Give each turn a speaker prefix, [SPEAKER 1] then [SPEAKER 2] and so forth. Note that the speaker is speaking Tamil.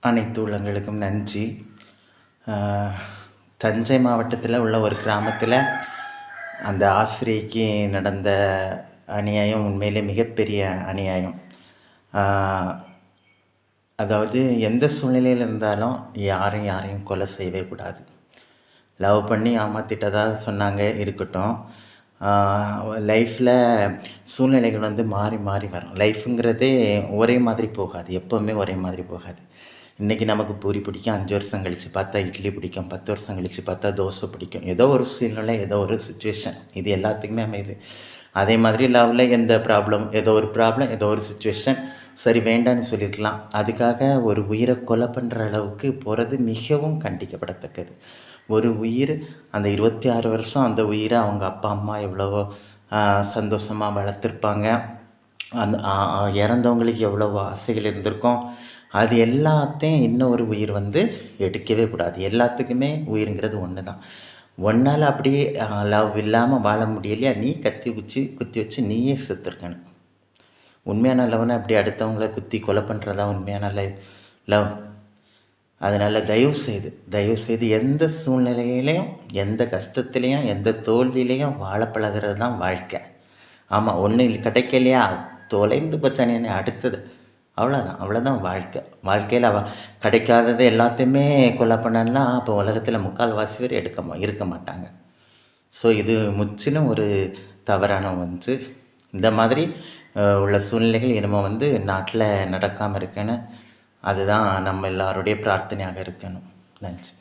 [SPEAKER 1] அனைத்து உள்ளங்களுக்கும் நன்றி. தஞ்சை மாவட்டத்தில் உள்ள ஒரு கிராமத்தில் அந்த ஆசிரியைக்கு நடந்த அநியாயம் உண்மையிலே மிகப்பெரிய அநியாயம். அதாவது எந்த சூழ்நிலையில் இருந்தாலும் யாரையும் கொலை செய்யவே கூடாது. லவ் பண்ணி ஏமாற்றிட்டதா சொன்னாங்க, இருக்கட்டும். லைஃப்பில் சூழ்நிலைகள் வந்து மாறி மாறி வரும். லைஃப்புங்கிறதே ஒரே மாதிரி போகாது, எப்போவுமே ஒரே மாதிரி போகாது. இன்றைக்கி நமக்கு பூரி பிடிக்கும், 5 வருஷம் கழித்து பார்த்தா இட்லி பிடிக்கும், 10 வருஷம் கழித்து பார்த்தா தோசை பிடிக்கும். ஏதோ ஒரு சூழ்நிலை, ஏதோ ஒரு சுச்சுவேஷன், இது எல்லாத்துக்குமே அமையுது. அதே மாதிரி லவ்வில் எந்த ப்ராப்ளம், ஏதோ ஒரு சுச்சுவேஷன் சரி வேண்டான்னு சொல்லியிருக்கலாம். அதுக்காக ஒரு உயிரை கொலை பண்ணுற அளவுக்கு போகிறது மிகவும் கண்டிக்கப்படத்தக்கது. ஒரு உயிர், அந்த 26 வருஷம் அந்த உயிரை அவங்க அப்பா அம்மா எவ்வளவோ சந்தோஷமாக வளர்த்துருப்பாங்க. அந்த இறந்தவங்களுக்கு எவ்வளவோ ஆசைகள் இருந்திருக்கும். அது எல்லாத்தையும் இன்னொரு உயிர் வந்து எடுக்கவே கூடாது. எல்லாத்துக்குமே உயிருங்கிறது ஒன்று தான். ஒன்றால் அப்படியே லவ் இல்லாமல் வாழ முடியலையா, நீ குத்தி வச்சு நீயே செத்துருக்கணும். உண்மையான லவ்னா அப்படி அடுத்தவங்கள குத்தி கொலை பண்ணுறதா உண்மையான லவ். அதனால் தயவுசெய்து எந்த சூழ்நிலையிலையும், எந்த கஷ்டத்துலேயும், எந்த தோல்வியிலையும் வாழ பழகிறது தான் வாழ்க்கை. ஆமாம், ஒன்று கிடைக்கலையா, தொலைந்து பச்சானே அடுத்தது, அவ்வளோதான் வாழ்க்கை. வாழ்க்கையில் கிடைக்காதது எல்லாத்தையுமே கொலை பண்ணனா அப்போ உலகத்தில் முக்கால்வாசி பேர் இருக்க மாட்டாங்க. ஸோ இது முற்றிலும் ஒரு தவறான ஒன்று. இந்த மாதிரி உள்ள சூழ்நிலைகள் இனிமேல் வந்து நாட்டில் நடக்காமல் இருக்கணும். அதுதான் நம்ம எல்லாருடைய பிரார்த்தனையாக இருக்கணும். நன்றி.